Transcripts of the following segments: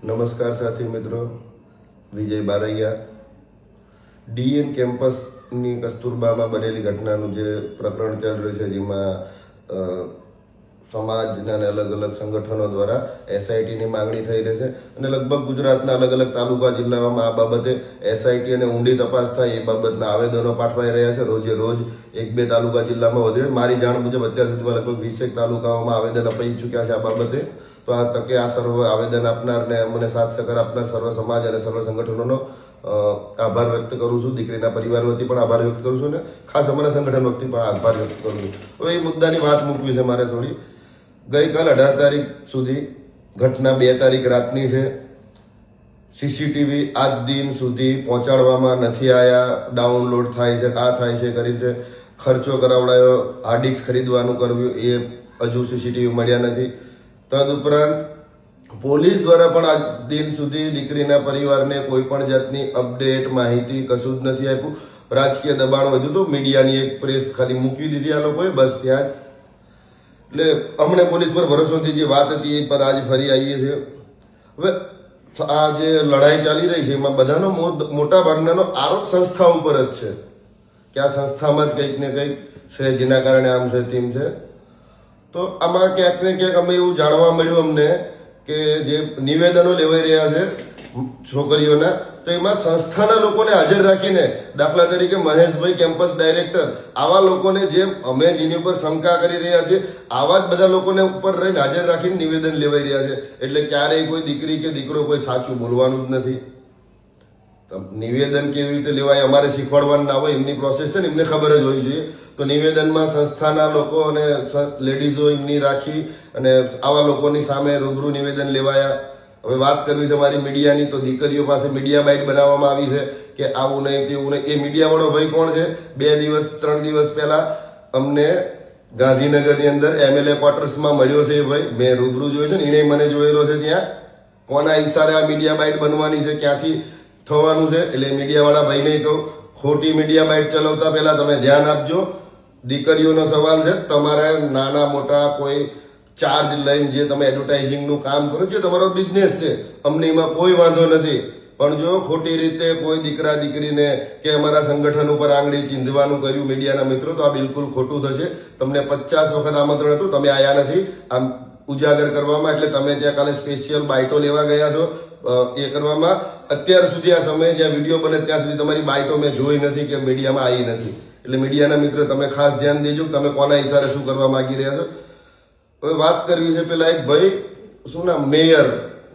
નમસ્કાર સાથી મિત્રો, વિજય બારૈયા. ડીએન કેમ્પસની કસ્તુરબામાં બનેલી ઘટનાનું જે પ્રકરણ ચાલી રહ્યું છે, જેમાં સમાજના અને અલગ અલગ સંગઠનો દ્વારા એસઆઈટીની માંગણી થઈ રહી છે અને લગભગ ગુજરાતના અલગ અલગ તાલુકા જિલ્લાઓમાં આ બાબતે એસઆઈટી અને ઊંડી તપાસ થાય એ બાબતના આવેદનો પાઠવાઈ રહ્યા છે. રોજે રોજ 1-2 તાલુકા જિલ્લામાં વધી મારી જાણ મુજબ અત્યાર સુધીમાં લગભગ 20 તાલુકાઓમાં આવેદન અપાઈ ચૂક્યા છે આ બાબતે. તો આ તકે આ સર્વ આવેદન આપનારને મને સાથ સહકાર આપનાર સર્વ સમાજ અને સર્વ સંગઠનોનો આભાર વ્યક્ત કરું છું. દીકરીના પરિવાર વતી પણ આભાર વ્યક્ત કરું છું અને ખાસ અમારા સંગઠન વતી પણ આભાર વ્યક્ત કરું છું. હવે એ મુદ્દાની વાત મૂકવી છે મારે થોડી. ગઈકાલ 18 તારીખ સુધી ઘટના 2 તારીખ રાતની છે. સીસીટીવી આજ દિન સુધી પહોંચાડવામાં નથી આવ્યા. ડાઉનલોડ થાય છે, આ થાય છે, કરી છે, ખર્ચો કરાવડાયો, હાર્ડ ડિસ્ક ખરીદવાનું કરવું, એ હજુ સીસીટીવી મળ્યા નથી. તદુપરાંત પોલીસ દ્વારા પણ આજ દિન સુધી દીકરીના પરિવારને કોઈ પણ જાતની અપડેટ માહિતી કશું જ નથી આપ્યું. રાજકીય દબાણ વધ્યું તો મીડિયાની એક પ્રેસ ખાલી મૂકી દીધી આ લોકોએ, બસ ત્યાં જ. એટલે અમને પોલીસ પર ભરોસો નથી. જે વાત હતી એ પર આજ ફરી આવીએ છીએ. હવે આ જે લડાઈ ચાલી રહી છે એમાં બધાનો મોટા ભાગનાનો આરોપ સંસ્થા ઉપર જ છે કે આ સંસ્થામાં જ કંઈક ને કંઈક છે જેના કારણે આમ છે તેમ છે. તો આમાં ક્યાંક ને ક્યાંક અમે એવું જાણવા મળ્યું અમને કે જે નિવેદનો લેવાઈ રહ્યા છે છોકરીઓના, તો એમાં સંસ્થાના લોકોને હાજર રાખીને, દાખલા તરીકે મહેશભાઈ કેમ્પસ ડાયરેક્ટર, આવા લોકોને જે અમે જેની ઉપર શંકા કરી રહ્યા છીએ આવા જ બધા લોકોને ઉપર રહીને હાજર રાખીને નિવેદન લેવાઈ રહ્યા છે. એટલે ક્યારેય કોઈ દીકરી કે દીકરો કોઈ સાચું બોલવાનું જ નથી. નિવેદન કેવી રીતે લેવાય અમારે શીખવાડવાનું ના હોય, એમની પ્રોસેસ છે ને, એમને ખબર જ હોવી જોઈએ. તો નિવેદનમાં સંસ્થાના લોકો અને લેડીઝો એમની રાખી અને આવા લોકોની સામે રૂબરૂ નિવેદન લેવાયા. હવે વાત કરવી છે મારી મીડિયાની, તો દીકરીઓ પાસે મીડિયા બાઇટ બનાવવામાં આવી છે કે આવું નહીં તેવું નહીં. એ મીડિયાવાળો ભાઈ કોણ છે? 2-3 દિવસ પહેલા અમને ગાંધીનગરની અંદર MLA ક્વાર્ટર્સમાં મળ્યો છે એ ભાઈ. મેં રૂબરૂ જોયો છે ને, એને મને જોયેલો છે ત્યાં. કોના ઈશારે આ મીડિયા બાઇટ બનવાની છે, ક્યાંથી થવાનું છે? એટલે મીડિયાવાળા ભાઈને કહું, ખોટી મીડિયા બાઇટ ચલાવતા પહેલા તમે ધ્યાન આપજો. દીકરીઓનો સવાલ છે, તમારે નાના મોટા કોઈ ચાર્જ લઈને જે તમે એડવર્ટાઇઝિંગનું કામ કરો છો, તમારો બિઝનેસ છે, અમને એમાં કોઈ વાંધો નથી. પણ જો ખોટી રીતે કોઈ દીકરા દીકરીને કે અમારા સંગઠન ઉપર આંગળી ચીંધવાનું કર્યું મીડિયાના મિત્રો, તો આ બિલકુલ ખોટું થશે. તમને 50 વખત આમંત્રણ હતું, તમે આયા નથી આમ ઉજાગર કરવામાં. એટલે તમે ત્યાં કાલે સ્પેશિયલ બાઇટો લેવા ગયા છો એ કરવામાં. અત્યાર સુધી આ સમયે જ્યાં વિડીયો બને ત્યાં સુધી તમારી બાઇટો મેં જોઈ નથી કે મીડિયામાં આવી નથી. એટલે મીડિયાના મિત્રો તમે ખાસ ધ્યાન દેજો તમે કોના ઈશારે શું કરવા માંગી રહ્યા છો. હવે વાત કરવી છે પેલા એક ભાઈ, શું નામ, મેયર,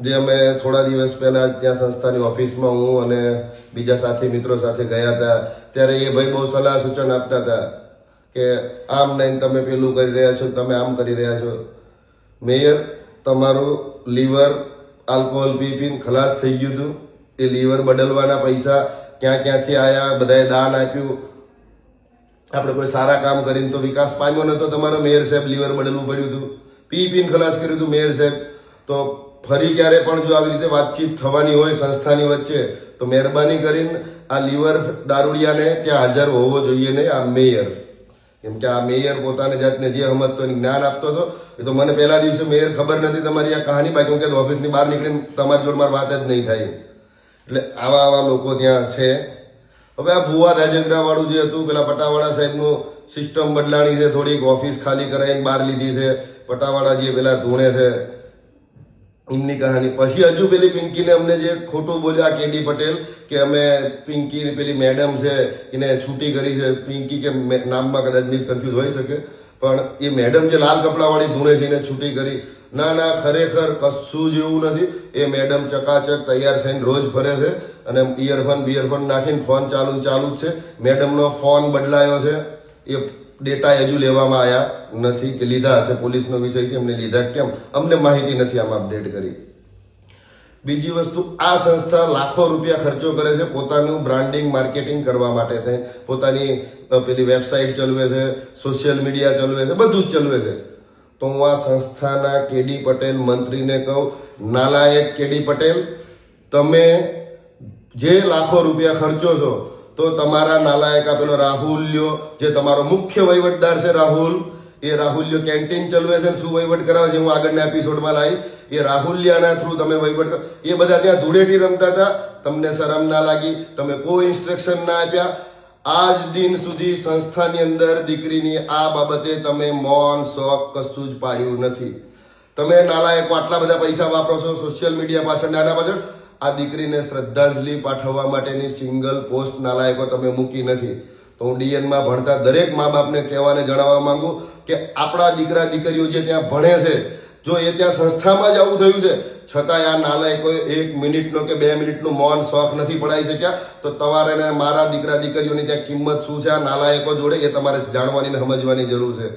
જે અમે થોડા દિવસ પહેલા ત્યાં સંસ્થાની ઓફિસમાં હું અને બીજા સાથી મિત્રો સાથે ગયા હતા, ત્યારે એ ભાઈ બહુ સલાહ સૂચન આપતા હતા કે આમ નહીં, તમે પેલું કરી રહ્યા છો, તમે આમ કરી રહ્યા છો. મેયર, તમારું લીવર આલ્કોહોલ પીને ખલાસ થઈ ગયું હતું. એ લીવર બદલવાના પૈસા ક્યાંથી આવ્યા? બધાએ દાન આપ્યું. આપણે કોઈ સારા કામ કરીને તો વિકાસ પામ્યો નતો. તમારો મેયર સાહેબ લીવર બદલવું પડ્યું હતું, પીને ખલાસ કર્યું હતું મેયર સાહેબ. તો ફરી ક્યારે પણ જો આવી રીતે વાતચીત થવાની હોય સંસ્થાની વચ્ચે, તો મહેરબાની કરીને આ લીવર દારૂડિયાને ત્યાં હાજર હોવો જોઈએ નહીં, આ મેયર. કેમ કે આ મેયર પોતાને જાતને જે સમજતો જ્ઞાન આપતો હતો. એ તો મને પહેલા દિવસે મેયર ખબર નથી તમારી આ કહાની બાકી, કે ઓફિસની બહાર નીકળીને તમારી જોડે મારી વાત જ નહીં થાય. એટલે આવા લોકો ત્યાં છે. હવે આ ભુવા દાજગરા વાળું જે હતું, પેલા પટાવાળા સાહેબનું સિસ્ટમ બદલાણી છે, થોડીક ઓફિસ ખાલી કરાવીને બહાર લીધી છે. પટાવાળા જે પેલા ધૂણે છે એમની કહાની. પછી હજુ પેલી પિંકીને અમને જે ખોટું બોલ્યા KD પટેલ કે અમે પિંકી પેલી મેડમ છે એને છૂટી કરી છે. પિંકી કે નામમાં કદાચ મિસકન્ફ્યુઝ હોઈ શકે, પણ એ મેડમ જે લાલ કપડાવાળી ધૂણે છે એને છૂટી કરી. ના, ખરેખર કશું જ એવું નથી. એ મેડમ ચકાચક તૈયાર થઈને રોજ ફરે છે અને ઇયરફોન નાખીને ફોન ચાલુ જ છે. મેડમનો ફોન બદલાયો છે, એ ડેટા હજુ લેવામાં આવ્યા નથી કે લીધા હશે, પોલીસનો વિષય છે, એમને લીધા કેમ અમને માહિતી નથી આમાં અપડેટ કરી. બીજી વસ્તુ, આ સંસ્થા લાખો રૂપિયા ખર્ચો કરે છે પોતાનું બ્રાન્ડિંગ માર્કેટિંગ કરવા માટે થઈ. પોતાની પેલી વેબસાઇટ ચલાવે છે, સોશિયલ મીડિયા ચલાવે છે, બધું જ ચલાવે છે. તો હું આ સંસ્થાના KD પટેલ મંત્રીને કહું, નાલાયક KD પટેલ, તમે જે લાખો રૂપિયા ખર્ચો છો, તો તમારા નાલાયક પેલો રાહુલ લ્યો, જે તમારો મુખ્ય વહીવટદાર છે રાહુલ, એ રાહુલ્યો કેન્ટીન ચલાવે છે ને શું વહીવટ કરાવે છે હું આગળના એપિસોડમાં લાવી. એ રાહુલિયાના થ્રુ તમે વહીવટ એ બધા ત્યાં ધૂળેટી રમતા હતા. તમને શરમ ના લાગી? તમે કોઈ ઇન્સ્ટ્રક્શન ના આપ્યા. આજ દિન સુધી સંસ્થાની અંદર દીકરીની આ બાબતે તમે મૌન શોખ કશું જ પાડ્યું નથી. તમે નાલાયકો આટલા બધા પૈસા વાપરો છો સોશિયલ મીડિયા પાછળ નાના પાછળ. આ દીકરીને શ્રદ્ધાંજલિ પાઠવવા માટેની સિંગલ પોસ્ટ નાલાયકો તમે મૂકી નથી. તો હું ડીએનમાં ભણતા દરેક મા બાપને કહેવાને જણાવવા માંગુ કે આપણા દીકરા દીકરીઓ જે ત્યાં ભણે છે, જો એ ત્યાં સંસ્થામાં જ આવું થયું છે છતાંય આ નાલાયકોએ 1 મિનિટનો કે 2 મિનિટનું મૌન શોખ નથી પડાવી શક્યા, તો તમારે ને મારા દીકરા દીકરીઓની ત્યાં કિંમત શું છે આ નાલાયકો જોડે એ તમારે જાણવાની ને સમજવાની જરૂર છે.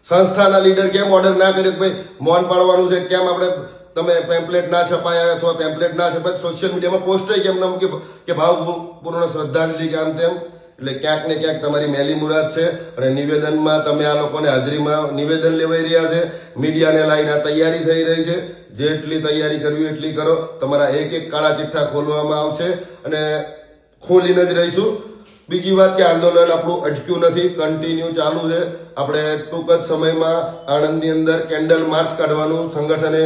સંસ્થાના લીડર કેમ ઓર્ડર ના કર્યો કે ભાઈ મૌન પાડવાનું છે, કેમ આપણે તમે પેમ્પલેટ ના છપાયા અથવા પેમ્પલેટ ના છપાય સોશિયલ મીડિયામાં પોસ્ટ કેમ ના મૂકી કે ભાવપૂર્ણ શ્રદ્ધાંજલિ કે આમ તેમ. એટલે ક્યાંક ને ક્યાંક તમારી મેલી મુરાદ છે અને નિવેદનમાં તમે આ લોકોને હાજરીમાં નિવેદન લેવાઈ રહ્યા છે. મીડિયાને લઈને તૈયારી થઈ રહી છે. જેટલી તૈયારી કરવી એટલી કરો. તમારા એક એક કાળા ચિઠ્ઠા ખોલવામાં આવશે અને ખોલીને જ રહીશું. બીજી વાત કે આંદોલન આપણું અટક્યું નથી, કન્ટિન્યુ ચાલુ છે. આપણે ટૂંક જ સમયમાં આણંદની અંદર કેન્ડલ માર્ચ કાઢવાનું સંગઠને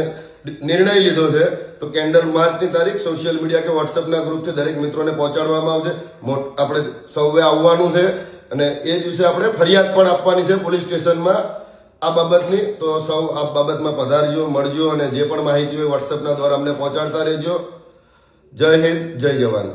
નિર્ણય લીધો છે. તો કેન્ડલ માર્ચની તારીખ સોશિયલ મીડિયા કે વોટ્સએપના ગ્રુપથી દરેક મિત્રોને પહોંચાડવામાં આવશે. આપણે સૌએ આવવાનું છે અને એ દિવસે આપણે ફરિયાદ પણ આપવાની છે પોલીસ સ્ટેશનમાં આ બાબતની. તો સૌ આ બાબતમાં પધારજો, મળજો અને જે પણ માહિતી હોય વોટ્સએપના દ્વારા અમને પહોંચાડતા રહેજો. જય હિન્દ, જય જવાન.